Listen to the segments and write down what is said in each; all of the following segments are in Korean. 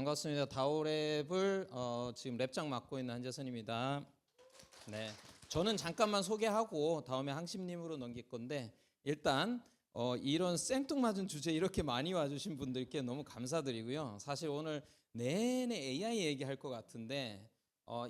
반갑습니다. 다오랩을 지금 랩장 맡고 있는 한재선입니다. 네, 저는 잠깐만 소개하고 다음에 항심님으로 넘길 건데 일단 이런 생뚱맞은 주제 이렇게 많이 와주신 분들께 너무 감사드리고요. 사실 오늘 내내 AI 얘기할 것 같은데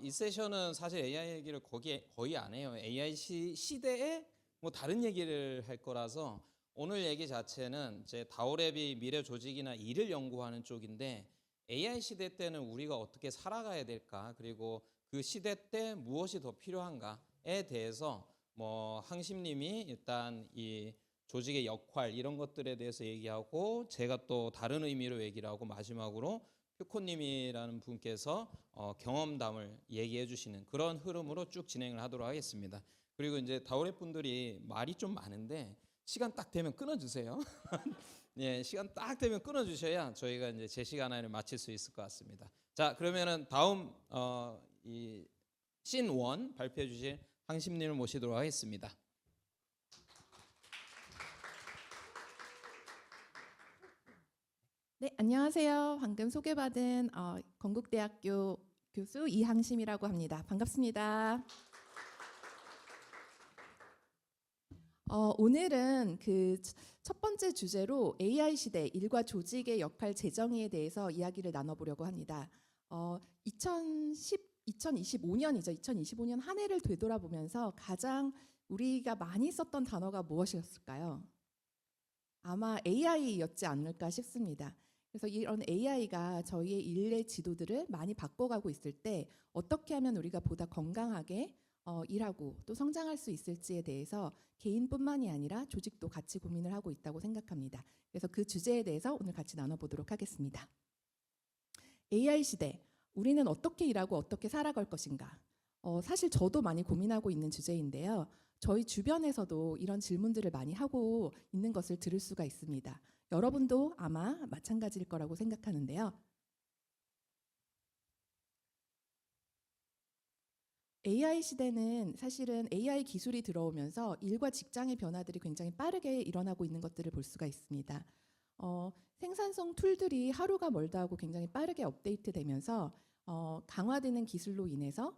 이 세션은 사실 AI 얘기를 거의 안 해요. AI 시대에 뭐 다른 얘기를 할 거라서 오늘 얘기 자체는 제 다오랩이 미래 조직이나 일을 연구하는 쪽인데 AI 시대 때는 우리가 어떻게 살아가야 될까, 그리고 그 시대 때 무엇이 더 필요한가에 대해서 뭐 항심님이 일단 이 조직의 역할 이런 것들에 대해서 얘기하고, 제가 또 다른 의미로 얘기를 하고, 마지막으로 퓨코님이라는 분께서 경험담을 얘기해 주시는 그런 흐름으로 쭉 진행을 하도록 하겠습니다. 그리고 이제 다오랩 분들이 말이 좀 많은데 시간 딱 되면 끊어주세요. 예, 시간 딱 되면 끊어주셔야 저희가 이제 제 시간 안에 마칠 수 있을 것 같습니다. 자, 그러면은 다음 이 씬 1 발표해 주실 항심님을 모시도록 하겠습니다. 네, 안녕하세요. 방금 소개받은 건국대학교 교수 이항심이라고 합니다. 반갑습니다. 오늘은 그 첫 번째 주제로 AI 시대 일과 조직의 역할 재정의에 대해서 이야기를 나눠보려고 합니다. 2025년이죠. 2025년 한 해를 되돌아보면서 가장 우리가 많이 썼던 단어가 무엇이었을까요? 아마 AI였지 않을까 싶습니다. 그래서 이런 AI가 저희의 일의 지도들을 많이 바꿔가고 있을 때 어떻게 하면 우리가 보다 건강하게 일하고 또 성장할 수 있을지에 대해서 개인뿐만이 아니라 조직도 같이 고민을 하고 있다고 생각합니다. 그래서 그 주제에 대해서 오늘 같이 나눠보도록 하겠습니다. AI 시대, 우리는 어떻게 일하고 어떻게 살아갈 것인가? 사실 저도 많이 고민하고 있는 주제인데요. 저희 주변에서도 이런 질문들을 많이 하고 있는 것을 들을 수가 있습니다. 여러분도 아마 마찬가지일 거라고 생각하는데요. AI 시대는 사실은 AI 기술이 들어오면서 일과 직장의 변화들이 굉장히 빠르게 일어나고 있는 것들을 볼 수가 있습니다. 생산성 툴들이 하루가 멀다 하고 굉장히 빠르게 업데이트되면서 강화되는 기술로 인해서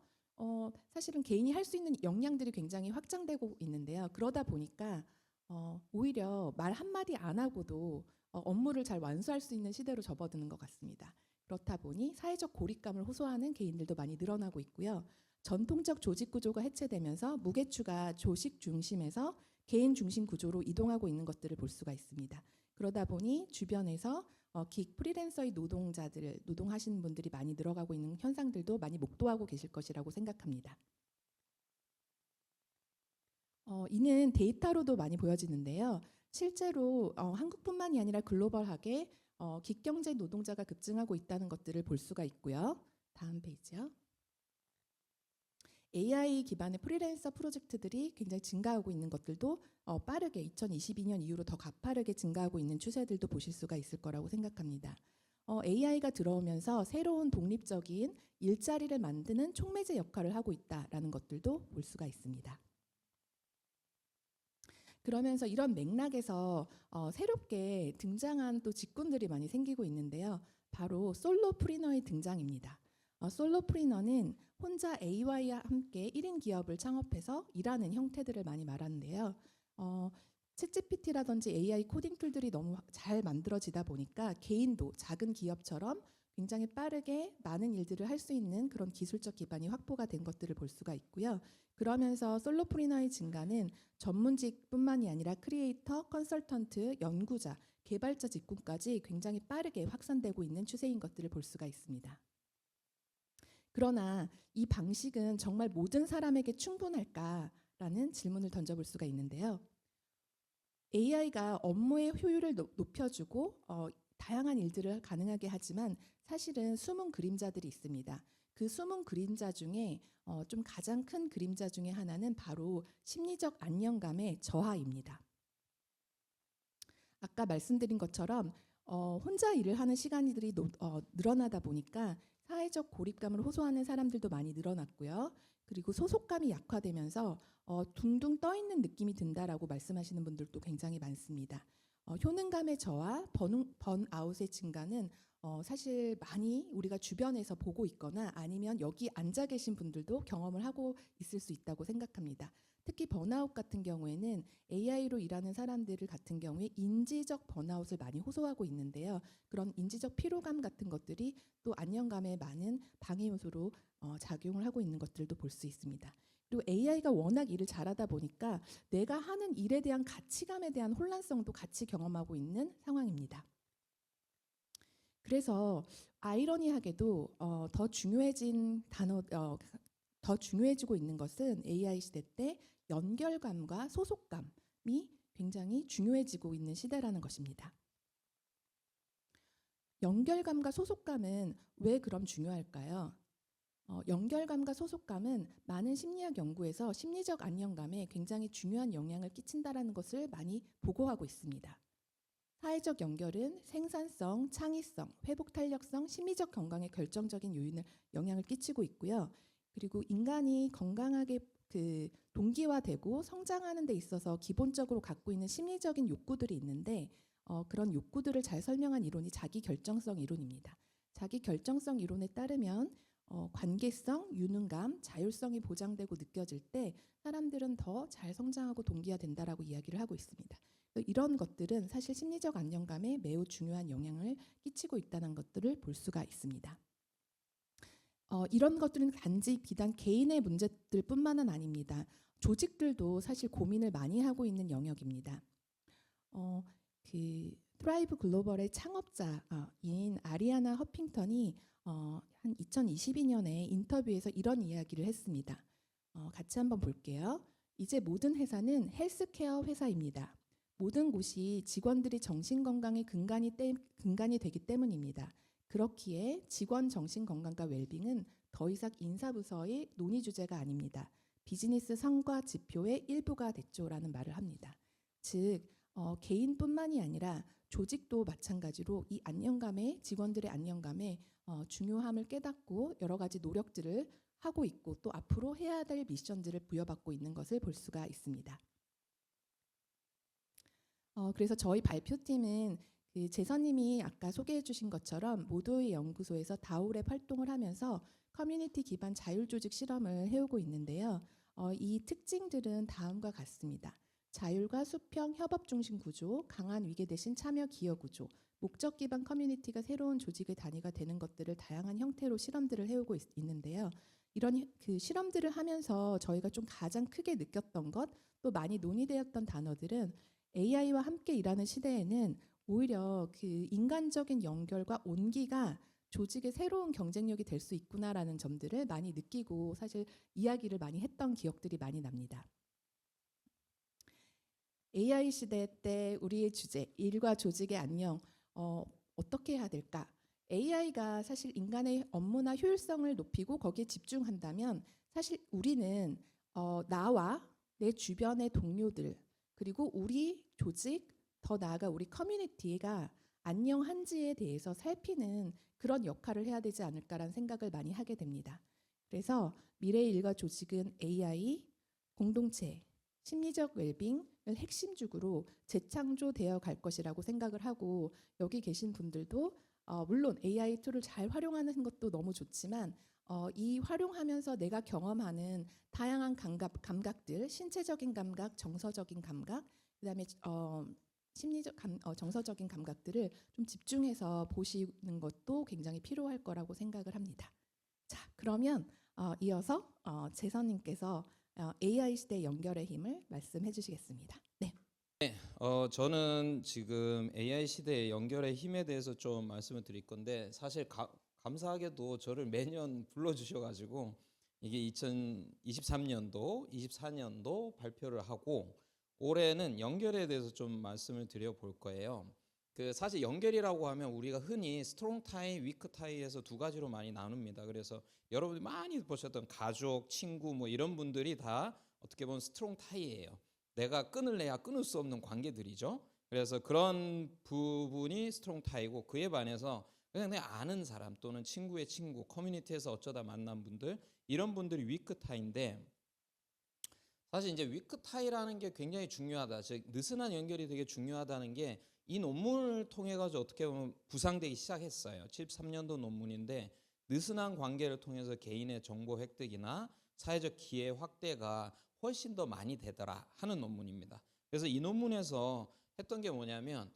사실은 개인이 할 수 있는 역량들이 굉장히 확장되고 있는데요. 그러다 보니까 오히려 말 한마디 안 하고도 업무를 잘 완수할 수 있는 시대로 접어드는 것 같습니다. 그렇다 보니 사회적 고립감을 호소하는 개인들도 많이 늘어나고 있고요. 전통적 조직 구조가 해체되면서 무게추가 조직 중심에서 개인 중심 구조로 이동하고 있는 것들을 볼 수가 있습니다. 그러다 보니 주변에서 긱 프리랜서의 노동하시는 분들이 많이 늘어가고 있는 현상들도 많이 목도하고 계실 것이라고 생각합니다. 이는 데이터로도 많이 보여지는데요. 실제로 한국뿐만이 아니라 글로벌하게 긱경제 노동자가 급증하고 있다는 것들을 볼 수가 있고요. 다음 페이지요. AI 기반의 프리랜서 프로젝트들이 굉장히 증가하고 있는 것들도 빠르게 2022년 이후로 더 가파르게 증가하고 있는 추세들도 보실 수가 있을 거라고 생각합니다. AI가 들어오면서 새로운 독립적인 일자리를 만드는 촉매제 역할을 하고 있다라는 것들도 볼 수가 있습니다. 그러면서 이런 맥락에서 새롭게 등장한 또 직군들이 많이 생기고 있는데요. 바로 솔로프리너의 등장입니다. 솔로프리너는 혼자 AI와 함께 1인 기업을 창업해서 일하는 형태들을 많이 말하는데요. 챗GPT라든지 AI 코딩 툴들이 너무 잘 만들어지다 보니까 개인도 작은 기업처럼 굉장히 빠르게 많은 일들을 할 수 있는 그런 기술적 기반이 확보가 된 것들을 볼 수가 있고요. 그러면서 솔로프리너의 증가는 전문직뿐만이 아니라 크리에이터, 컨설턴트, 연구자, 개발자 직군까지 굉장히 빠르게 확산되고 있는 추세인 것들을 볼 수가 있습니다. 그러나 이 방식은 정말 모든 사람에게 충분할까라는 질문을 던져볼 수가 있는데요. AI가 업무의 효율을 높여주고 다양한 일들을 가능하게 하지만 사실은 숨은 그림자들이 있습니다. 그 숨은 그림자 중에 좀 가장 큰 그림자 중에 하나는 바로 심리적 안정감의 저하입니다. 아까 말씀드린 것처럼 혼자 일을 하는 시간들이 늘어나다 보니까 사회적 고립감을 호소하는 사람들도 많이 늘어났고요. 그리고 소속감이 약화되면서 둥둥 떠 있는 느낌이 든다라고 말씀하시는 분들도 굉장히 많습니다. 효능감의 저하, 번아웃의 증가는 사실 많이 우리가 주변에서 보고 있거나 아니면 여기 앉아 계신 분들도 경험을 하고 있을 수 있다고 생각합니다. 특히 번아웃 같은 경우에는 AI로 일하는 사람들 같은 경우에 인지적 번아웃을 많이 호소하고 있는데요. 그런 인지적 피로감 같은 것들이 또 안정감에 많은 방해 요소로 작용을 하고 있는 것들도 볼 수 있습니다. 그리고 AI가 워낙 일을 잘하다 보니까 내가 하는 일에 대한 가치감에 대한 혼란성도 같이 경험하고 있는 상황입니다. 그래서 아이러니하게도 더 중요해지고 있는 것은 AI 시대 때 연결감과 소속감이 굉장히 중요해지고 있는 시대라는 것입니다. 연결감과 소속감은 왜 그럼 중요할까요? 연결감과 소속감은 많은 심리학 연구에서 심리적 안정감에 굉장히 중요한 영향을 끼친다라는 것을 많이 보고하고 있습니다. 사회적 연결은 생산성, 창의성, 회복 탄력성, 심리적 건강에 결정적인 영향을 끼치고 있고요. 그리고 인간이 건강하게 동기화되고 성장하는 데 있어서 기본적으로 갖고 있는 심리적인 욕구들이 있는데 그런 욕구들을 잘 설명한 이론이 자기결정성 이론입니다. 자기결정성 이론에 따르면 관계성, 유능감, 자율성이 보장되고 느껴질 때 사람들은 더 잘 성장하고 동기화된다라고 이야기를 하고 있습니다. 이런 것들은 사실 심리적 안정감에 매우 중요한 영향을 끼치고 있다는 것들을 볼 수가 있습니다. 이런 것들은 단지 비단 개인의 문제들뿐만은 아닙니다. 조직들도 사실 고민을 많이 하고 있는 영역입니다. 트라이브 글로벌의 창업자인 아리아나 허핑턴이 한 2022년에 인터뷰에서 이런 이야기를 했습니다. 같이 한번 볼게요. 이제 모든 회사는 헬스케어 회사입니다. 모든 곳이 직원들이 정신건강의 근간이 되기 때문입니다. 그렇기에 직원 정신건강과 웰빙은 더 이상 인사부서의 논의 주제가 아닙니다. 비즈니스 성과 지표의 일부가 됐죠라는 말을 합니다. 즉 개인뿐만이 아니라 조직도 마찬가지로 이 직원들의 안정감에 중요함을 깨닫고 여러 가지 노력들을 하고 있고 또 앞으로 해야 될 미션들을 부여받고 있는 것을 볼 수가 있습니다. 그래서 저희 발표팀은 재선님이 아까 소개해 주신 것처럼 모도의 연구소에서 다우랩 활동을 하면서 커뮤니티 기반 자율조직 실험을 해오고 있는데요. 이 특징들은 다음과 같습니다. 자율과 수평 협업 중심 구조, 강한 위계 대신 참여 기여 구조, 목적 기반 커뮤니티가 새로운 조직의 단위가 되는 것들을 다양한 형태로 실험들을 해오고 있는데요. 이런 실험들을 하면서 저희가 좀 가장 크게 느꼈던 것, 또 많이 논의되었던 단어들은 AI와 함께 일하는 시대에는 오히려 인간적인 연결과 온기가 조직의 새로운 경쟁력이 될 수 있구나라는 점들을 많이 느끼고 사실 이야기를 많이 했던 기억들이 많이 납니다. AI 시대 때 우리의 주제, 일과 조직의 안녕, 어떻게 해야 될까? AI가 사실 인간의 업무나 효율성을 높이고 거기에 집중한다면 사실 우리는 나와 내 주변의 동료들 그리고 우리 조직, 더 나아가 우리 커뮤니티가 안녕한지에 대해서 살피는 그런 역할을 해야 되지 않을까라는 생각을 많이 하게 됩니다. 그래서 미래의 일과 조직은 AI, 공동체, 심리적 웰빙을 핵심적으로 재창조되어 갈 것이라고 생각을 하고 여기 계신 분들도 물론 AI 툴을 잘 활용하는 것도 너무 좋지만 이 활용하면서 내가 경험하는 다양한 감각들, 신체적인 감각, 정서적인 감각, 그다음에 정서적인 감각들을 좀 집중해서 보시는 것도 굉장히 필요할 거라고 생각을 합니다. 자, 그러면 이어서 재선님께서 AI 시대 연결의 힘을 말씀해 주시겠습니다. 네. 저는 지금 AI 시대의 연결의 힘에 대해서 좀 말씀을 드릴 건데 사실 감사하게도 저를 매년 불러주셔가지고 이게 2023년도, 24년도 발표를 하고 올해는 연결에 대해서 좀 말씀을 드려볼 거예요. 사실 연결이라고 하면 우리가 흔히 스트롱 타이, 위크 타이에서 두 가지로 많이 나눕니다. 그래서 여러분이 많이 보셨던 가족, 친구 뭐 이런 분들이 다 어떻게 보면 스트롱 타이예요. 내가 끊을래야 끊을 수 없는 관계들이죠. 그래서 그런 부분이 스트롱 타이고 그에 반해서 그냥 내가 아는 사람 또는 친구의 친구, 커뮤니티에서 어쩌다 만난 분들 이런 분들이 위크 타인데 사실 이제 위크 타이라는 게 굉장히 중요하다. 즉 느슨한 연결이 되게 중요하다는 게 이 논문을 통해 가지고 어떻게 보면 부상되기 시작했어요. 73년도 논문인데 느슨한 관계를 통해서 개인의 정보 획득이나 사회적 기회 확대가 훨씬 더 많이 되더라 하는 논문입니다. 그래서 이 논문에서 했던 게 뭐냐면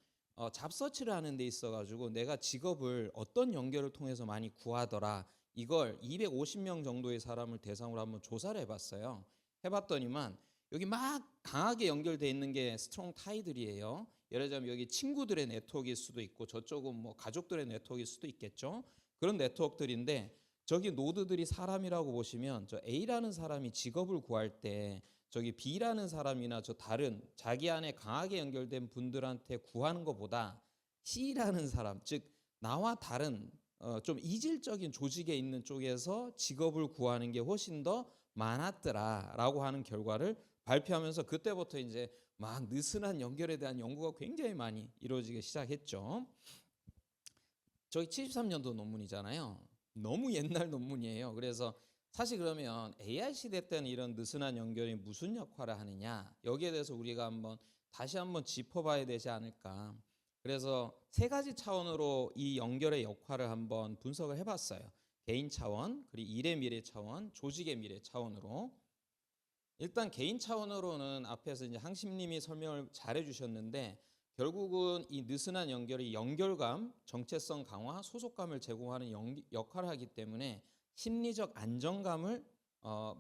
잡서치를 하는 데 있어 가지고 내가 직업을 어떤 연결을 통해서 많이 구하더라 이걸 250명 정도의 사람을 대상으로 한번 조사를 해봤어요. 해봤더니만 여기 막 강하게 연결돼 있는 게 스트롱 타이들이에요. 예를 들자면 여기 친구들의 네트워크일 수도 있고 저쪽은 뭐 가족들의 네트워크일 수도 있겠죠. 그런 네트워크들인데 저기 노드들이 사람이라고 보시면 저 A라는 사람이 직업을 구할 때 저기 B라는 사람이나 저 다른 자기 안에 강하게 연결된 분들한테 구하는 것보다 C라는 사람, 즉 나와 다른 좀 이질적인 조직에 있는 쪽에서 직업을 구하는 게 훨씬 더 많았더라라고 하는 결과를 발표하면서 그때부터 이제 막 느슨한 연결에 대한 연구가 굉장히 많이 이루어지기 시작했죠. 저희 73년도 논문이잖아요. 너무 옛날 논문이에요. 그래서 사실 그러면 AI 시대 때는 이런 느슨한 연결이 무슨 역할을 하느냐 여기에 대해서 우리가 다시 한번 짚어봐야 되지 않을까. 그래서 세 가지 차원으로 이 연결의 역할을 한번 분석을 해봤어요. 개인 차원, 그리고 일의 미래 차원, 조직의 미래 차원으로. 일단 개인 차원으로는 앞에서 이제 항심님이 설명을 잘 해주셨는데 결국은 이 느슨한 연결이 연결감, 정체성 강화, 소속감을 제공하는 역할을 하기 때문에 심리적 안정감을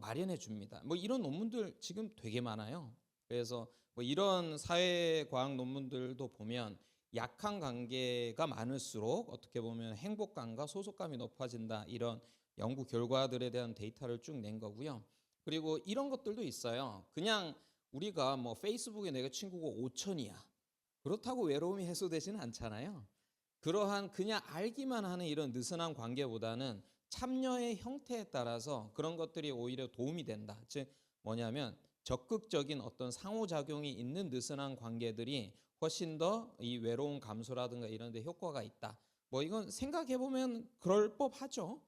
마련해 줍니다. 뭐 이런 논문들 지금 되게 많아요. 그래서 뭐 이런 사회과학 논문들도 보면 약한 관계가 많을수록 어떻게 보면 행복감과 소속감이 높아진다 이런 연구 결과들에 대한 데이터를 쭉 낸 거고요. 그리고 이런 것들도 있어요. 그냥 우리가 뭐 페이스북에 내가 친구가 5천이야. 그렇다고 외로움이 해소되지는 않잖아요. 그러한 그냥 알기만 하는 이런 느슨한 관계보다는 참여의 형태에 따라서 그런 것들이 오히려 도움이 된다. 즉 뭐냐면 적극적인 어떤 상호작용이 있는 느슨한 관계들이 훨씬 더 이 외로움 감소라든가 이런 데 효과가 있다. 뭐 이건 생각해 보면 그럴 법하죠.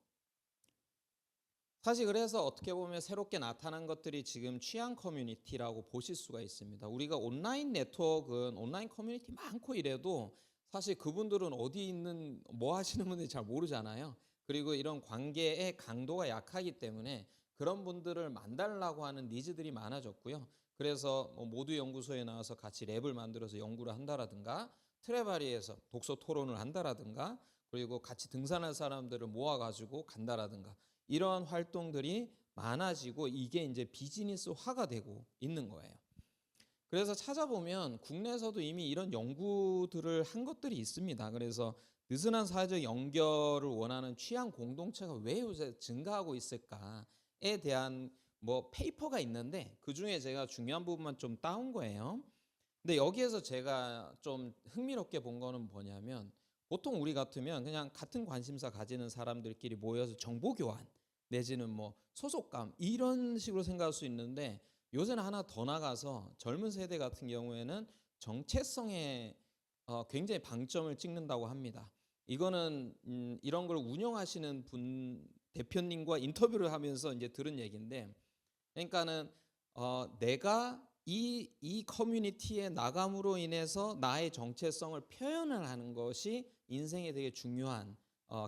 사실 그래서 어떻게 보면 새롭게 나타난 것들이 지금 취향 커뮤니티라고 보실 수가 있습니다. 우리가 온라인 네트워크는 온라인 커뮤니티 많고 이래도 사실 그분들은 어디 있는 뭐 하시는 분들이 잘 모르잖아요. 그리고 이런 관계의 강도가 약하기 때문에 그런 분들을 만나려고 하는 니즈들이 많아졌고요. 그래서 뭐 모두 연구소에 나와서 같이 랩을 만들어서 연구를 한다라든가 트레바리에서 독서 토론을 한다라든가 그리고 같이 등산할 사람들을 모아가지고 간다라든가 이러한 활동들이 많아지고 이게 이제 비즈니스화가 되고 있는 거예요. 그래서 찾아보면 국내에서도 이미 이런 연구들을 한 것들이 있습니다. 그래서 느슨한 사회적 연결을 원하는 취향 공동체가 왜 요새 증가하고 있을까에 대한 뭐 페이퍼가 있는데 그중에 제가 중요한 부분만 좀 따온 거예요. 근데 여기에서 제가 좀 흥미롭게 본 거는 뭐냐면 보통 우리 같으면 그냥 같은 관심사 가지는 사람들끼리 모여서 정보 교환 내지는 뭐 소속감 이런 식으로 생각할 수 있는데 요새는 하나 더 나가서 젊은 세대 같은 경우에는 정체성에 굉장히 방점을 찍는다고 합니다. 이거는 이런 걸 운영하시는 분 대표님과 인터뷰를 하면서 이제 들은 얘기인데 그러니까는 내가 이 커뮤니티에 나감으로 인해서 나의 정체성을 표현을 하는 것이 인생에 되게 중요한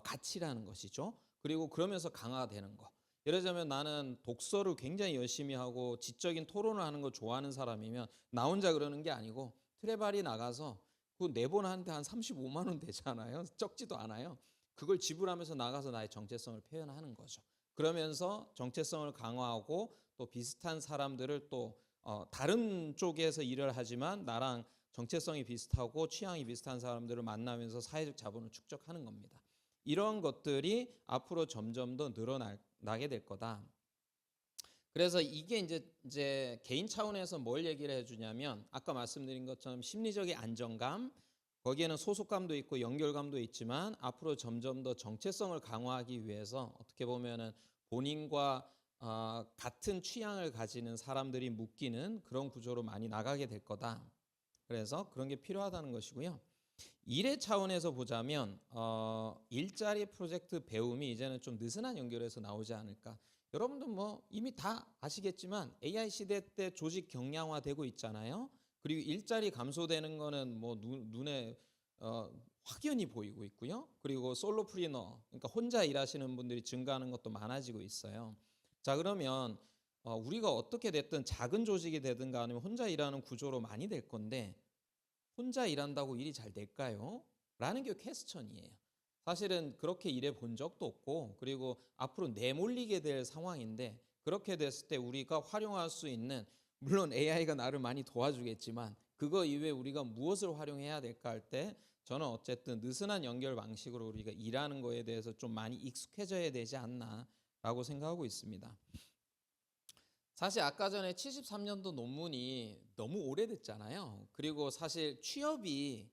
가치라는 것이죠. 그리고 그러면서 강화되는 거. 예를 들자면 나는 독서를 굉장히 열심히 하고 지적인 토론을 하는 거 좋아하는 사람이면 나 혼자 그러는 게 아니고 트레발이 나가서 그 내보는데 한 35만 원 되잖아요. 적지도 않아요. 그걸 지불하면서 나가서 나의 정체성을 표현하는 거죠. 그러면서 정체성을 강화하고 또 비슷한 사람들을 또 다른 쪽에서 일을 하지만 나랑 정체성이 비슷하고 취향이 비슷한 사람들을 만나면서 사회적 자본을 축적하는 겁니다. 이런 것들이 앞으로 점점 더 늘어나게 될 거다. 그래서 이게 이제 개인 차원에서 뭘 얘기를 해주냐면 아까 말씀드린 것처럼 심리적인 안정감, 거기에는 소속감도 있고 연결감도 있지만 앞으로 점점 더 정체성을 강화하기 위해서 어떻게 보면은 본인과 같은 취향을 가지는 사람들이 묶이는 그런 구조로 많이 나가게 될 거다. 그래서 그런 게 필요하다는 것이고요. 일의 차원에서 보자면 일자리 프로젝트 배움이 이제는 좀 느슨한 연결에서 나오지 않을까. 여러분들 뭐 이미 다 아시겠지만 AI 시대 때 조직 경량화되고 있잖아요. 그리고 일자리 감소되는 거는 뭐 눈에 확연히 보이고 있고요. 그리고 솔로프리너, 그러니까 혼자 일하시는 분들이 증가하는 것도 많아지고 있어요. 자, 그러면 우리가 어떻게 됐든 작은 조직이 되든가 아니면 혼자 일하는 구조로 많이 될 건데 혼자 일한다고 일이 잘 될까요? 라는 게 퀘스천이에요. 사실은 그렇게 일해 본 적도 없고 그리고 앞으로 내몰리게 될 상황인데 그렇게 됐을 때 우리가 활용할 수 있는, 물론 AI가 나를 많이 도와주겠지만 그거 이외에 우리가 무엇을 활용해야 될까 할 때 저는 어쨌든 느슨한 연결 방식으로 우리가 일하는 거에 대해서 좀 많이 익숙해져야 되지 않나라고 생각하고 있습니다. 사실 아까 전에 73년도 논문이 너무 오래됐잖아요. 그리고 사실 취업이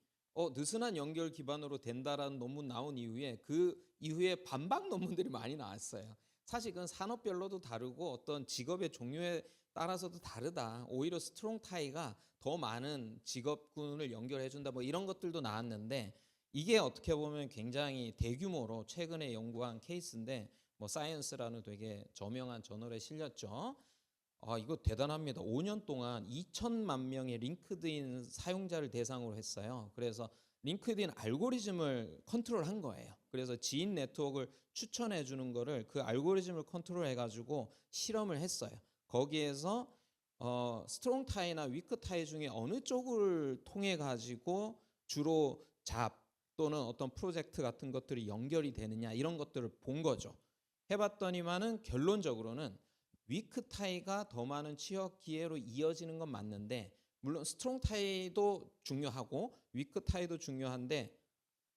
느슨한 연결 기반으로 된다라는 논문 나온 이후에 그 이후에 반박 논문들이 많이 나왔어요. 사실 그건 산업별로도 다르고 어떤 직업의 종류에 따라서도 다르다. 오히려 스트롱 타이가 더 많은 직업군을 연결해 준다. 뭐 이런 것들도 나왔는데 이게 어떻게 보면 굉장히 대규모로 최근에 연구한 케이스인데 뭐 사이언스라는 되게 저명한 저널에 실렸죠. 이거 대단합니다. 5년 동안 2천만 명의 링크드인 사용자를 대상으로 했어요. 그래서 링크드인 알고리즘을 컨트롤한 거예요. 그래서 지인 네트워크를 추천해 주는 거를 그 알고리즘을 컨트롤해 가지고 실험을 했어요. 거기에서 스트롱 타이나 위크 타이 중에 어느 쪽을 통해 가지고 주로 잡 또는 어떤 프로젝트 같은 것들이 연결이 되느냐 이런 것들을 본 거죠. 해봤더니만은 결론적으로는 위크 타이가 더 많은 취업 기회로 이어지는 건 맞는데, 물론 스트롱 타이도 중요하고 위크 타이도 중요한데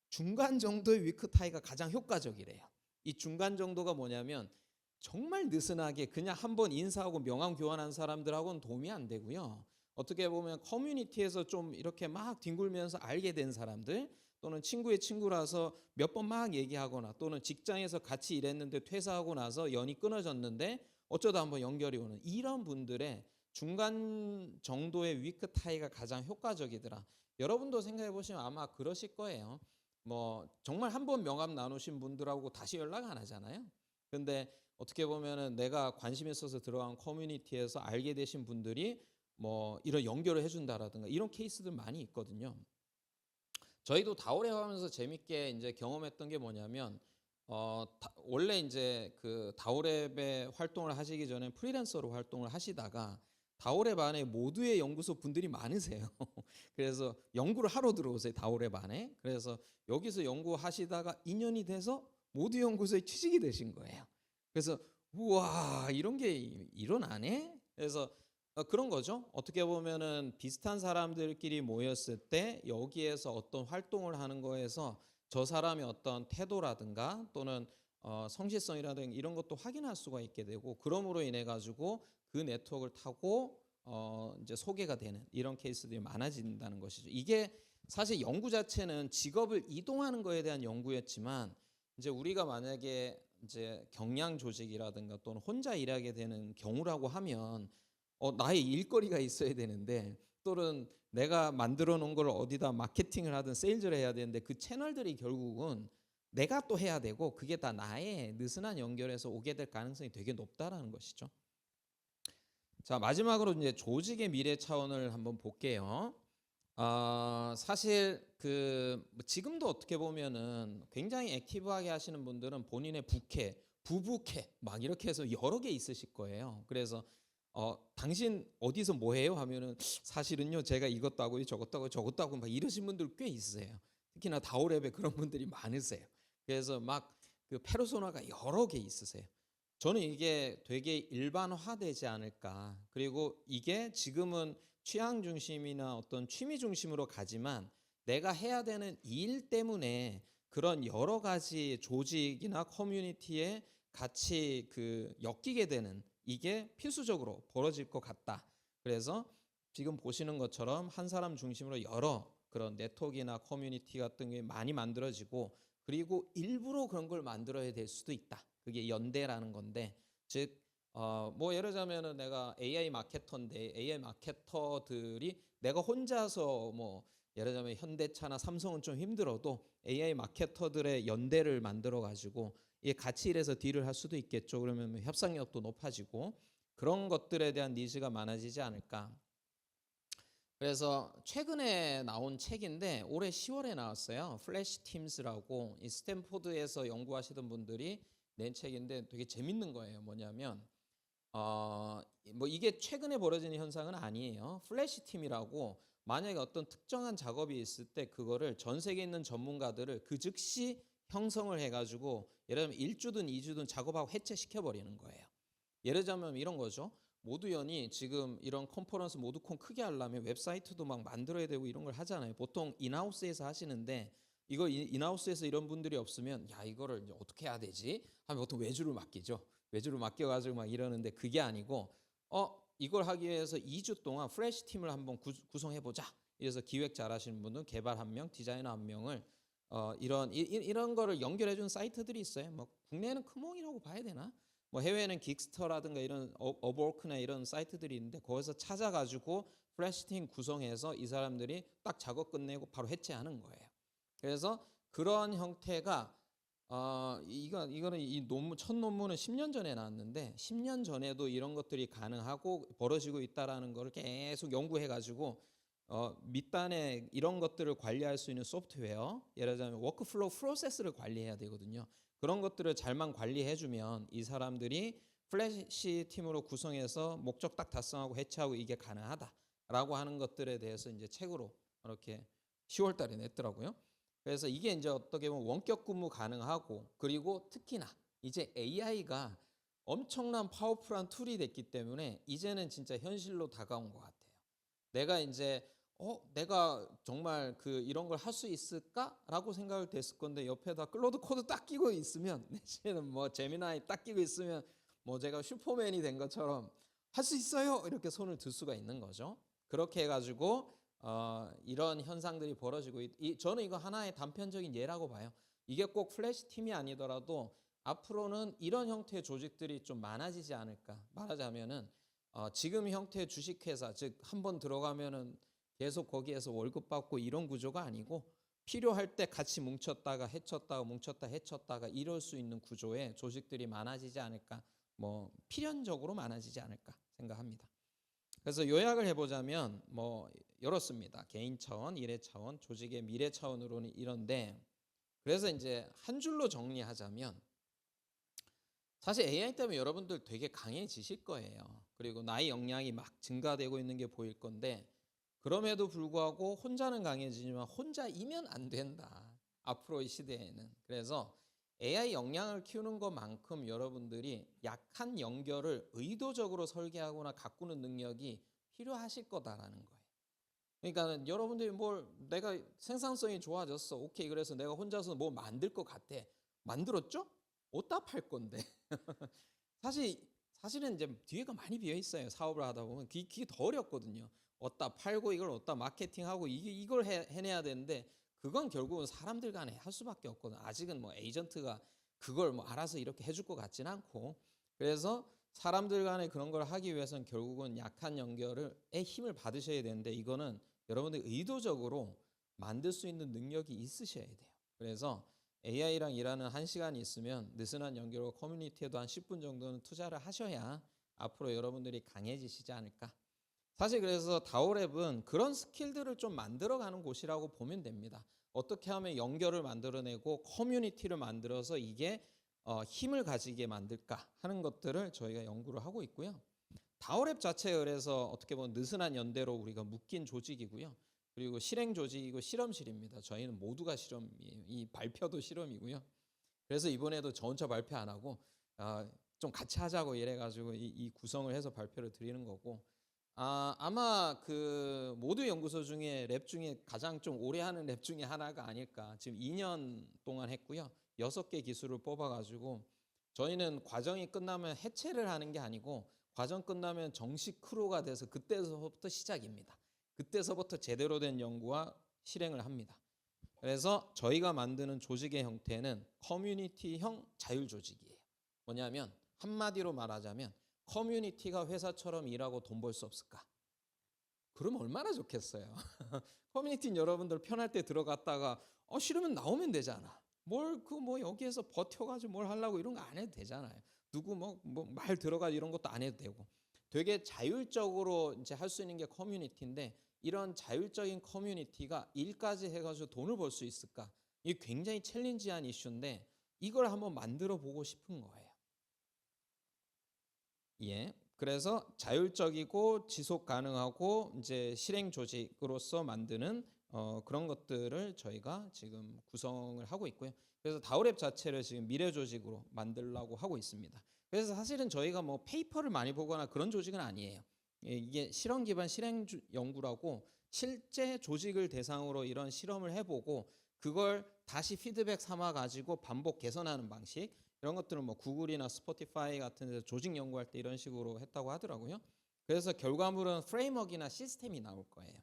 중간 정도의 위크 타이가 가장 효과적이래요. 이 중간 정도가 뭐냐면 정말 느슨하게 그냥 한번 인사하고 명함 교환한 사람들하고는 도움이 안 되고요. 어떻게 보면 커뮤니티에서 좀 이렇게 막 뒹굴면서 알게 된 사람들, 또는 친구의 친구라서 몇 번 막 얘기하거나, 또는 직장에서 같이 일했는데 퇴사하고 나서 연이 끊어졌는데 어쩌다 한번 연결이 오는 이런 분들의 중간 정도의 위크 타이가 가장 효과적이더라. 여러분도 생각해 보시면 아마 그러실 거예요. 뭐 정말 한 번 명함 나누신 분들하고 다시 연락 안 하잖아요. 근데 어떻게 보면은 내가 관심 있어서 들어간 커뮤니티에서 알게 되신 분들이 뭐 이런 연결을 해준다라든가 이런 케이스들 많이 있거든요. 저희도 다오랩 하면서 재밌게 이제 경험했던 게 뭐냐면 원래 이제 그 다오랩에 활동을 하시기 전에 프리랜서로 활동을 하시다가 다오랩 안에 모두의 연구소 분들이 많으세요. 그래서 연구를 하러 들어오세요. 다오랩 안에. 그래서 여기서 연구하시다가 인연이 돼서 모두 연구소에 취직이 되신 거예요. 그래서 우와 이런 게 일어나네. 그래서 그런 거죠. 어떻게 보면은 비슷한 사람들끼리 모였을 때 여기에서 어떤 활동을 하는 거에서 저 사람의 어떤 태도라든가 또는 성실성이라든가 이런 것도 확인할 수가 있게 되고, 그러므로 인해 가지고 그 네트워크를 타고 이제 소개가 되는 이런 케이스들이 많아진다는 것이죠. 이게 사실 연구 자체는 직업을 이동하는 거에 대한 연구였지만 이제 우리가 만약에 이제 경량 조직이라든가 또는 혼자 일하게 되는 경우라고 하면 나의 일거리가 있어야 되는데, 또는 내가 만들어 놓은 걸 어디다 마케팅을 하든 세일즈를 해야 되는데 그 채널들이 결국은 내가 또 해야 되고 그게 다 나의 느슨한 연결에서 오게 될 가능성이 되게 높다라는 것이죠. 자, 마지막으로 이제 조직의 미래 차원을 한번 볼게요. 사실 지금도 어떻게 보면은 굉장히 액티브하게 하시는 분들은 본인의 부캐, 부부캐 막 이렇게 해서 여러 개 있으실 거예요. 그래서 당신 어디서 뭐 해요? 하면은 사실은요 제가 이것도 하고 저것도 하고 저것도 하고 막 이러신 분들 꽤 있으세요. 특히나 다오랩에 그런 분들이 많으세요. 그래서 막 그 페르소나가 여러 개 있으세요. 저는 이게 되게 일반화되지 않을까. 그리고 이게 지금은 취향 중심이나 어떤 취미 중심으로 가지만 내가 해야 되는 일 때문에 그런 여러 가지 조직이나 커뮤니티에 같이 엮이게 되는 이게 필수적으로 벌어질 것 같다. 그래서 지금 보시는 것처럼 한 사람 중심으로 여러 그런 네트워크나 커뮤니티 같은 게 많이 만들어지고, 그리고 일부러 그런 걸 만들어야 될 수도 있다. 그게 연대라는 건데, 즉 뭐 예를 들자면은 내가 AI 마케터인데 AI 마케터들이 내가 혼자서 뭐 예를 들자면 현대차나 삼성은 좀 힘들어도 AI 마케터들의 연대를 만들어 가지고 이게 같이 일해서 딜을 할 수도 있겠죠. 그러면 뭐 협상력도 높아지고 그런 것들에 대한 니즈가 많아지지 않을까. 그래서 최근에 나온 책인데 올해 10월에 나왔어요. 플래시 팀스라고 이 스탠포드에서 연구하시던 분들이 낸 책인데 되게 재밌는 거예요. 뭐냐면 뭐 이게 최근에 벌어지는 현상은 아니에요. 플래시 팀이라고 만약에 어떤 특정한 작업이 있을 때 그거를 전 세계에 있는 전문가들을 그 즉시 형성을 해가지고 예를 들면 1주든 2주든 작업하고 해체시켜 버리는 거예요. 예를 들자면 이런 거죠. 모두연이 지금 이런 컨퍼런스 모두콘 크게 하려면 웹사이트도 막 만들어야 되고 이런 걸 하잖아요. 보통 인하우스에서 하시는데 이거 인하우스에서 이런 분들이 없으면 야 이거를 이제 어떻게 해야 되지? 하면 보통 외주를 맡기죠. 외주를 맡겨가지고 막 이러는데 그게 아니고 이걸 하기 위해서 2주 동안 플래시 팀을 한번 구성해보자. 그래서 기획 잘하시는 분은 개발 1명, 디자이너 1명을 이런 거를 연결해준 사이트들이 있어요. 뭐 국내에는 크몽이라고 봐야 되나? 뭐 해외에는 긱스터라든가 이런 업워크나 이런 사이트들이 있는데 거기서 찾아가지고 플래시 팀 구성해서 이 사람들이 딱 작업 끝내고 바로 해체하는 거예요. 그래서 그런 형태가 이거는 이 논문 첫 논문은 10년 전에 나왔는데 10년 전에도 이런 것들이 가능하고 벌어지고 있다라는 걸 계속 연구해 가지고 밑단에 이런 것들을 관리할 수 있는 소프트웨어, 예를 들자면 워크플로우 프로세스를 관리해야 되거든요. 그런 것들을 잘만 관리해 주면 이 사람들이 플래시 팀으로 구성해서 목적 딱 달성하고 해체하고 이게 가능하다라고 하는 것들에 대해서 이제 책으로 이렇게 10월 달에 냈더라고요. 그래서 이게 이제 어떻게 보면 원격 근무 가능하고 그리고 특히나 이제 AI가 엄청난 파워풀한 툴이 됐기 때문에 이제는 진짜 현실로 다가온 것 같아요. 내가 이제 내가 정말 이런 걸 할 수 있을까라고 생각을 됐을 건데 옆에다 클로드 코드 딱 끼고 있으면 내지는 뭐 제미나이 딱 끼고 있으면 뭐 제가 슈퍼맨이 된 것처럼 할 수 있어요 이렇게 손을 들 수가 있는 거죠. 그렇게 해가지고 이런 현상들이 벌어지고 저는 이거 하나의 단편적인 예라고 봐요. 이게 꼭 플래시 팀이 아니더라도 앞으로는 이런 형태의 조직들이 좀 많아지지 않을까. 말하자면은 지금 형태의 주식회사 즉 한번 들어가면은 계속 거기에서 월급 받고 이런 구조가 아니고 필요할 때 같이 뭉쳤다가 해쳤다가 뭉쳤다 해쳤다가 이럴 수 있는 구조의 조직들이 많아지지 않을까. 뭐 필연적으로 많아지지 않을까 생각합니다. 그래서 요약을 해보자면 뭐 이렇습니다. 개인 차원, 일회 차원, 조직의 미래 차원으로는 이런데 그래서 이제 한 줄로 정리하자면 사실 AI 때문에 여러분들 되게 강해지실 거예요. 그리고 나의 역량이 막 증가되고 있는 게 보일 건데 그럼에도 불구하고 혼자는 강해지지만 혼자이면 안 된다. 앞으로의 시대에는. 그래서 AI 역량을 키우는 것만큼 여러분들이 약한 연결을 의도적으로 설계하거나 가꾸는 능력이 필요하실 거다라는 거예요. 그러니까 여러분들이 내가 생산성이 좋아졌어. 오케이. 그래서 내가 혼자서 뭐 만들 것 같아. 만들었죠? 어디다 팔 건데. 사실은 이제 뒤에가 많이 비어 있어요. 사업을 하다 보면 그게 더 어렵거든요. 어디다 팔고 이걸 어디다 마케팅하고 이걸 해내야 되는데 그건 결국은 사람들 간에 할 수밖에 없거든. 아직은 뭐 에이전트가 그걸 뭐 알아서 이렇게 해줄 것 같진 않고 그래서 사람들 간에 그런 걸 하기 위해서는 결국은 약한 연결의 힘을 받으셔야 되는데 이거는 여러분들 의도적으로 만들 수 있는 능력이 있으셔야 돼요. 그래서 AI랑 일하는 1시간이 있으면 느슨한 연결과 커뮤니티에도 한 10분 정도는 투자를 하셔야 앞으로 여러분들이 강해지시지 않을까. 사실 그래서 다오랩은 그런 스킬들을 좀 만들어가는 곳이라고 보면 됩니다. 어떻게 하면 연결을 만들어내고 커뮤니티를 만들어서 이게 힘을 가지게 만들까 하는 것들을 저희가 연구를 하고 있고요. 다오랩 자체가 그래서 어떻게 보면 느슨한 연대로 우리가 묶인 조직이고요. 그리고 실행 조직이고 실험실입니다. 저희는 모두가 실험이에요. 이 발표도 실험이고요. 그래서 이번에도 저 혼자 발표 안 하고 좀 같이 하자고 이래가지고 이 구성을 해서 발표를 드리는 거고 아마 그 모두 연구소 중에 랩 중에 가장 좀 오래 하는 랩 중에 하나가 아닐까. 지금 2년 동안 했고요. 6개 기술을 뽑아가지고 저희는 과정이 끝나면 해체를 하는 게 아니고 과정 끝나면 정식 크루가 돼서 그때서부터 시작입니다. 그때서부터 제대로 된 연구와 실행을 합니다. 그래서 저희가 만드는 조직의 형태는 커뮤니티형 자율 조직이에요. 뭐냐면 한마디로 말하자면 커뮤니티가 회사처럼 일하고 돈 벌 수 없을까? 그럼 얼마나 좋겠어요. 커뮤니티는 여러분들 편할 때 들어갔다가 싫으면 나오면 되잖아. 뭘 그 뭐 여기에서 버텨가지고 뭘 하려고 이런 거 안 해도 되잖아요. 누구 뭐 말 들어가 이런 것도 안 해도 되고 되게 자율적으로 이제 할 수 있는 게 커뮤니티인데 이런 자율적인 커뮤니티가 일까지 해가지고 돈을 벌 수 있을까? 이게 굉장히 챌린지한 이슈인데 이걸 한번 만들어 보고 싶은 거예요. 예. 그래서 자율적이고 지속 가능하고 이제 실행 조직으로서 만드는 그런 것들을 저희가 지금 구성을 하고 있고요. 그래서 다오랩 자체를 지금 미래 조직으로 만들려고 하고 있습니다. 그래서 사실은 저희가 뭐 페이퍼를 많이 보거나 그런 조직은 아니에요. 예, 이게 실험 기반 실행 연구라고 실제 조직을 대상으로 이런 실험을 해보고 그걸 다시 피드백 삼아 가지고 반복 개선하는 방식. 이런 것들은 뭐 구글이나 스포티파이 같은 데서 조직 연구할 때 이런 식으로 했다고 하더라고요. 그래서 결과물은 프레임워크나 시스템이 나올 거예요.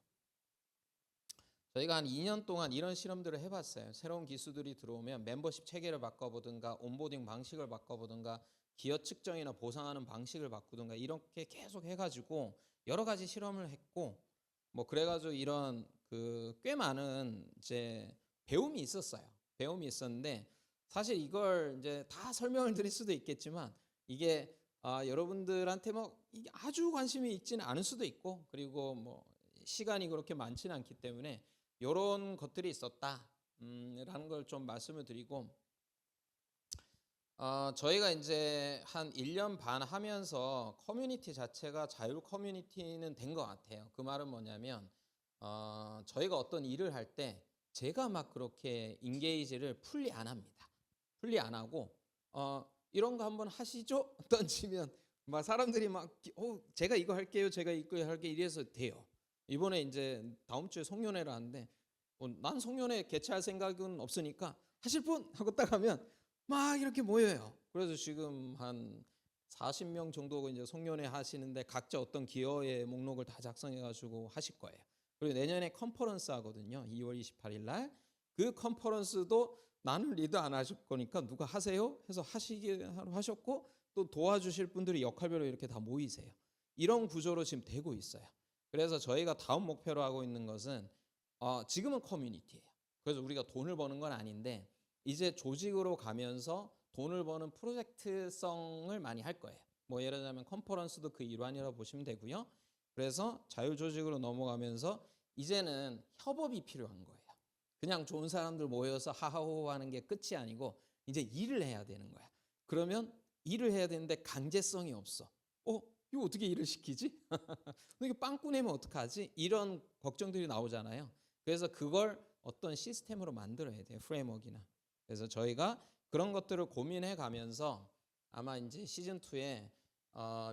저희가 한 2년 동안 이런 실험들을 해봤어요. 새로운 기술들이 들어오면 멤버십 체계를 바꿔보든가 온보딩 방식을 바꿔보든가 기여 측정이나 보상하는 방식을 바꾸든가 이렇게 계속 해가지고 여러 가지 실험을 했고 뭐 그래가지고 이런 그 꽤 많은 이제 배움이 있었어요. 배움이 있었는데 사실 이걸 이제 다 설명을 드릴 수도 있겠지만 이게 여러분들한테 뭐 이게 아주 관심이 있지는 않을 수도 있고 그리고 뭐 시간이 그렇게 많지는 않기 때문에 이런 것들이 있었다 라는 걸 좀 말씀을 드리고 저희가 이제 한 1년 반 하면서 커뮤니티 자체가 자율 커뮤니티는 된 것 같아요. 그 말은 뭐냐면 저희가 어떤 일을 할 때 제가 막 그렇게 인게이지를 풀리 안 합니다. 풀리 안 하고 이런 거 한번 하시죠? 던지면 막 사람들이 막 제가 이거 할게요. 제가 이거 할게요. 이래서 돼요. 이번에 이제 다음 주에 송년회를 하는데 난 송년회 개최할 생각은 없으니까 하실 분? 하고 딱 하면 막 이렇게 모여요. 그래서 지금 한 40명 정도 이제 송년회 하시는데 각자 어떤 기여의 목록을 다 작성해 가지고 하실 거예요. 그리고 내년에 컨퍼런스 하거든요. 2월 28일 날. 그 컨퍼런스도 나는 리드 안 하실 거니까 누가 하세요? 해서 하시게 하셨고 또 도와주실 분들이 역할별로 이렇게 다 모이세요. 이런 구조로 지금 되고 있어요. 그래서 저희가 다음 목표로 하고 있는 것은 지금은 커뮤니티예요. 그래서 우리가 돈을 버는 건 아닌데 이제 조직으로 가면서 돈을 버는 프로젝트성을 많이 할 거예요. 뭐 예를 들면 컨퍼런스도 그 일환이라고 보시면 되고요. 그래서 자율조직으로 넘어가면서 이제는 협업이 필요한 거예요. 그냥 좋은 사람들 모여서 하하호호 하는 게 끝이 아니고 이제 일을 해야 되는 거야. 그러면 일을 해야 되는데 강제성이 없어. 이거 어떻게 일을 시키지? 이게 빵꾸 내면 어떡하지? 이런 걱정들이 나오잖아요. 그래서 그걸 어떤 시스템으로 만들어야 돼요. 프레임워크나. 그래서 저희가 그런 것들을 고민해 가면서 아마 이제 시즌 2에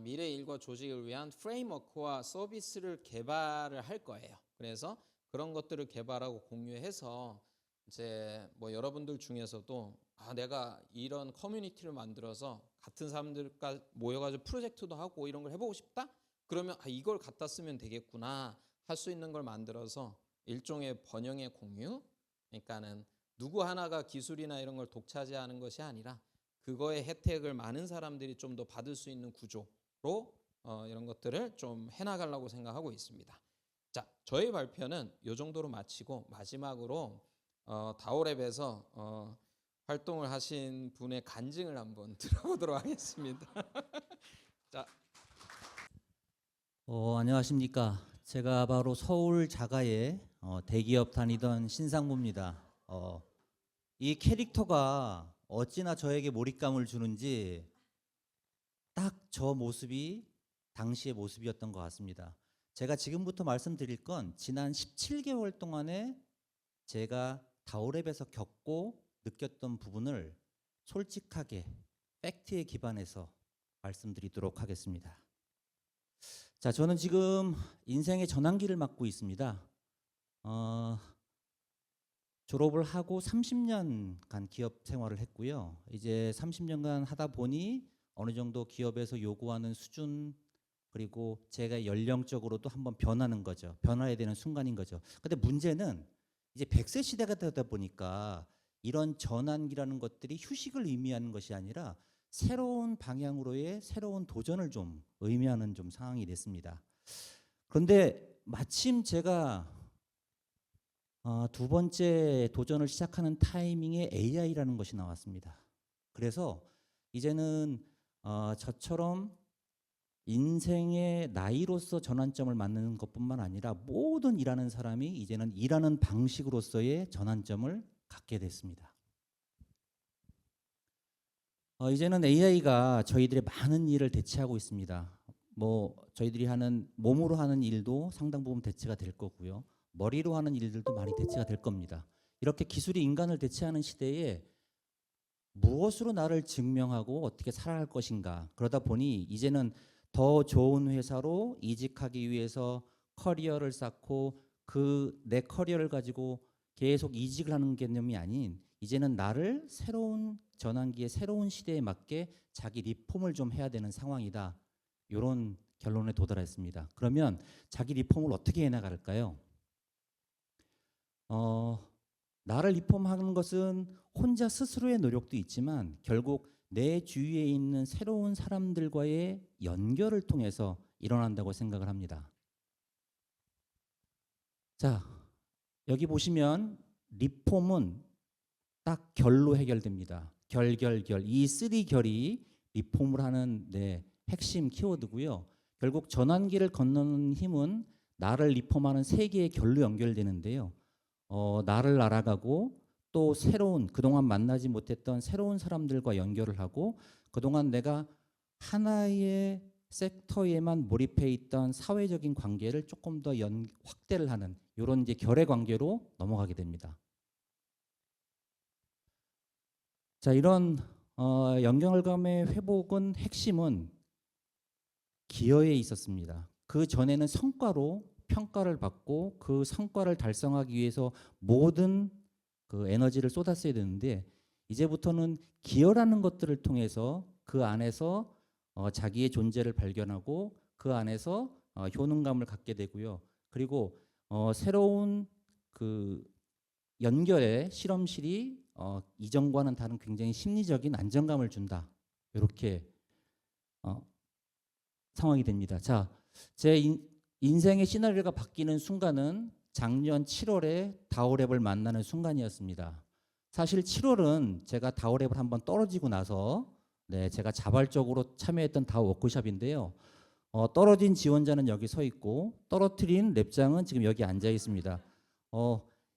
미래 일과 조직을 위한 프레임워크와 서비스를 개발을 할 거예요. 그래서 그런 것들을 개발하고 공유해서 이제 뭐 여러분들 중에서도 내가 이런 커뮤니티를 만들어서 같은 사람들과 모여가지고 프로젝트도 하고 이런 걸 해보고 싶다? 그러면 이걸 갖다 쓰면 되겠구나 할 수 있는 걸 만들어서 일종의 번영의 공유. 그러니까는 누구 하나가 기술이나 이런 걸 독차지하는 것이 아니라 그거의 혜택을 많은 사람들이 좀 더 받을 수 있는 구조로 이런 것들을 좀 해나가려고 생각하고 있습니다. 자, 저희 발표는 이 정도로 마치고 마지막으로 다오랩에서 활동을 하신 분의 간증을 한번 들어보도록 하겠습니다. 자, 안녕하십니까. 제가 바로 서울 자가의 대기업 다니던 신상무입니다. 이 캐릭터가 어찌나 저에게 몰입감을 주는지 딱 저 모습이 당시의 모습이었던 것 같습니다. 제가 지금부터 말씀드릴 건 지난 17개월 동안에 제가 다오랩에서 겪고 느꼈던 부분을 솔직하게 팩트에 기반해서 말씀드리도록 하겠습니다. 자, 저는 지금 인생의 전환기를 맞고 있습니다. 졸업을 하고 30년간 기업 생활을 했고요. 이제 30년간 하다 보니 어느 정도 기업에서 요구하는 수준 그리고 제가 연령적으로도 한번 변하는 거죠. 변화해야 되는 순간인 거죠. 근데 문제는 이제 100세 시대가 되다 보니까 이런 전환기라는 것들이 휴식을 의미하는 것이 아니라 새로운 방향으로의 새로운 도전을 좀 의미하는 좀 상황이 됐습니다. 그런데 마침 제가 두 번째 도전을 시작하는 타이밍에 AI라는 것이 나왔습니다. 그래서 이제는 저처럼 인생의 나이로서 전환점을 맞는 것뿐만 아니라 모든 일하는 사람이 이제는 일하는 방식으로서의 전환점을 갖게 됐습니다. 이제는 AI가 저희들의 많은 일을 대체하고 있습니다. 뭐 저희들이 하는 몸으로 하는 일도 상당 부분 대체가 될 거고요. 머리로 하는 일들도 많이 대체가 될 겁니다. 이렇게 기술이 인간을 대체하는 시대에 무엇으로 나를 증명하고 어떻게 살아갈 것인가. 그러다 보니 이제는 더 좋은 회사로 이직하기 위해서 커리어를 쌓고 그 내 커리어를 가지고 계속 이직을 하는 개념이 아닌 이제는 나를 새로운 전환기의 새로운 시대에 맞게 자기 리폼을 좀 해야 되는 상황이다. 이런 결론에 도달했습니다. 그러면 자기 리폼을 어떻게 해나갈까요? 나를 리폼하는 것은 혼자 스스로의 노력도 있지만 결국 내 주위에 있는 새로운 사람들과의 연결을 통해서 일어난다고 생각을 합니다. 자, 여기 보시면 리폼은 딱 결로 해결됩니다. 결. 이 3결이 리폼을 하는 핵심 키워드고요. 결국 전환기를 건너는 힘은 나를 리폼하는 세 개의 결로 연결되는데요. 나를 알아가고 또 새로운 그동안 만나지 못했던 새로운 사람들과 연결을 하고 그동안 내가 하나의 섹터에만 몰입해 있던 사회적인 관계를 조금 더 확대를 하는 이런 이제 결의 관계로 넘어가게 됩니다. 자, 이런 연결감의 회복은 핵심은 기여에 있었습니다. 그 전에는 성과로 평가를 받고 그 성과를 달성하기 위해서 모든 그 에너지를 쏟았어야 되는데 이제부터는 기여라는 것들을 통해서 그 안에서 자기의 존재를 발견하고 그 안에서 효능감을 갖게 되고요. 그리고 새로운 그 연결의 실험실이 이전과는 다른 굉장히 심리적인 안정감을 준다. 이렇게 상황이 됩니다. 자, 제 인생의 시나리오가 바뀌는 순간은 작년 7월에 다오랩을 만나는 순간이었습니다. 사실 7월은 제가 다오랩을 한번 떨어지고 나서 제가 자발적으로 참여했던 다오 워크숍인데요. 떨어진 지원자는 여기 서 있고 떨어뜨린 랩장은 지금 여기 앉아 있습니다.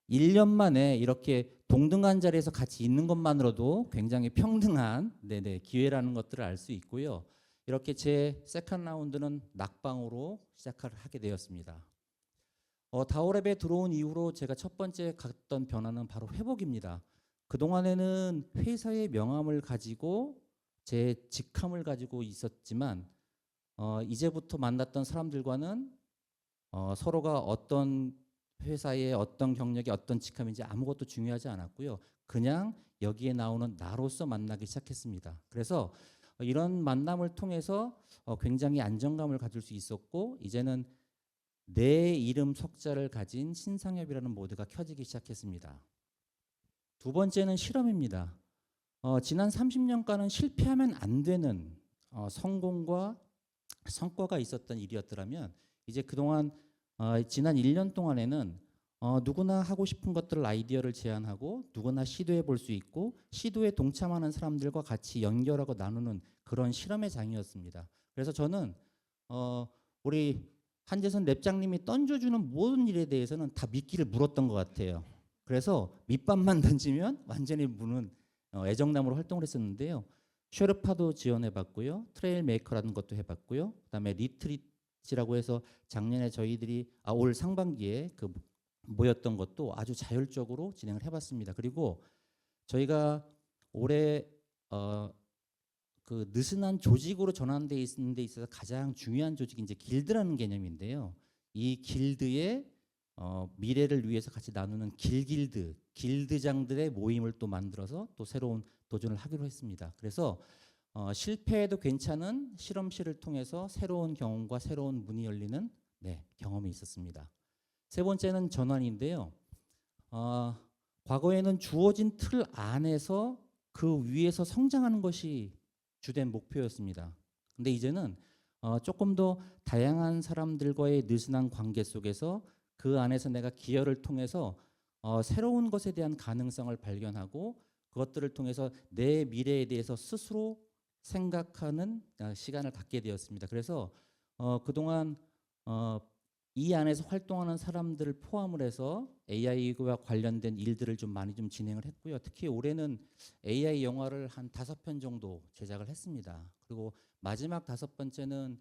1년 만에 이렇게 동등한 자리에서 같이 있는 것만으로도 굉장히 평등한 기회라는 것들을 알 수 있고요. 이렇게 제 세컨 라운드는 낙방으로 시작을 하게 되었습니다. 다오랩에 들어온 이후로 제가 첫 번째 갔던 변화는 바로 회복입니다. 그동안에는 회사의 명함을 가지고 제 직함을 가지고 있었지만 이제부터 만났던 사람들과는 서로가 어떤 회사의 어떤 경력이 어떤 직함인지 아무것도 중요하지 않았고요. 그냥 여기에 나오는 나로서 만나기 시작했습니다. 그래서 이런 만남을 통해서 굉장히 안정감을 가질 수 있었고 이제는 내 이름 석자를 가진 신상협이라는 모드가 켜지기 시작했습니다. 두 번째는 실험입니다. 지난 30년간은 실패하면 안 되는 성공과 성과가 있었던 일이었더라면 이제 그동안 지난 1년 동안에는 누구나 하고 싶은 것들을 아이디어를 제안하고 누구나 시도해 볼 수 있고 시도에 동참하는 사람들과 같이 연결하고 나누는 그런 실험의 장이었습니다. 그래서 저는 우리 한재선 랩장님이 던져주는 모든 일에 대해서는 다 미끼를 물었던 것 같아요. 그래서 밑밥만 던지면 완전히 무는 애정남으로 활동을 했었는데요. 쉐르파도 지원해봤고요. 트레일 메이커라는 것도 해봤고요. 그다음에 리트리트라고 해서 작년에 저희들이 올 상반기에 그 모였던 것도 아주 자율적으로 진행을 해봤습니다. 그리고 저희가 올해 그 느슨한 조직으로 전환돼 있는 데 있어서 가장 중요한 조직이 이제 길드라는 개념인데요. 이 길드의 미래를 위해서 같이 나누는 길드장들의 모임을 또 만들어서 또 새로운 도전을 하기로 했습니다. 그래서 실패해도 괜찮은 실험실을 통해서 새로운 경험과 새로운 문이 열리는 경험이 있었습니다. 세 번째는 전환인데요. 과거에는 주어진 틀 안에서 그 위에서 성장하는 것이 주된 목표였습니다. 근데 이제는 조금 더 다양한 사람들과의 느슨한 관계 속에서 그 안에서 내가 기여를 통해서 새로운 것에 대한 가능성을 발견하고 그것들을 통해서 내 미래에 대해서 스스로 생각하는 시간을 갖게 되었습니다. 그래서 그동안 이 안에서 활동하는 사람들을 포함을 해서 AI와 관련된 일들을 좀 많이 좀 진행을 했고요. 특히 올해는 AI 영화를 한 5편 정도 제작을 했습니다. 그리고 마지막 5번째는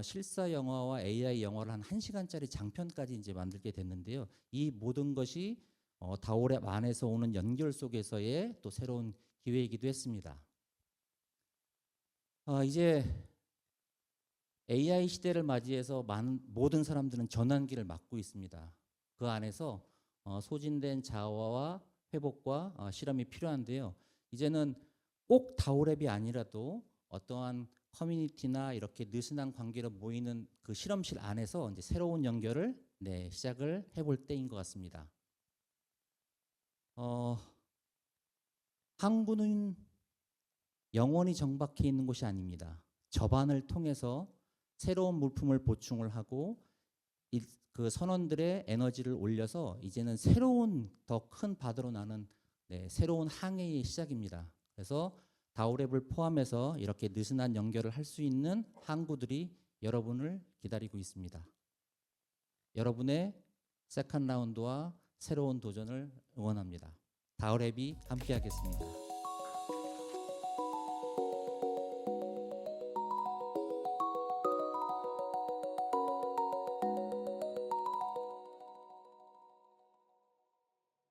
실사 영화와 AI 영화를 한 1시간짜리 장편까지 이제 만들게 됐는데요. 이 모든 것이 다올랩 안에서 오는 연결 속에서의 또 새로운 기회이기도 했습니다. 이제 AI 시대를 맞이해서 모든 사람들은 전환기를 맞고 있습니다. 그 안에서 소진된 자아와 회복과 실험이 필요한데요. 이제는 꼭 다오랩이 아니라도 어떠한 커뮤니티나 이렇게 느슨한 관계로 모이는 그 실험실 안에서 이제 새로운 연결을 시작을 해볼 때인 것 같습니다. 항구는 영원히 정박해 있는 곳이 아닙니다. 접안을 통해서 새로운 물품을 보충을 하고 그 선원들의 에너지를 올려서 이제는 새로운 더 큰 바다로 나는 새로운 항해의 시작입니다. 그래서 다오랩을 포함해서 이렇게 느슨한 연결을 할 수 있는 항구들이 여러분을 기다리고 있습니다. 여러분의 세컨드 라운드와 새로운 도전을 응원합니다. 다오랩이 함께하겠습니다.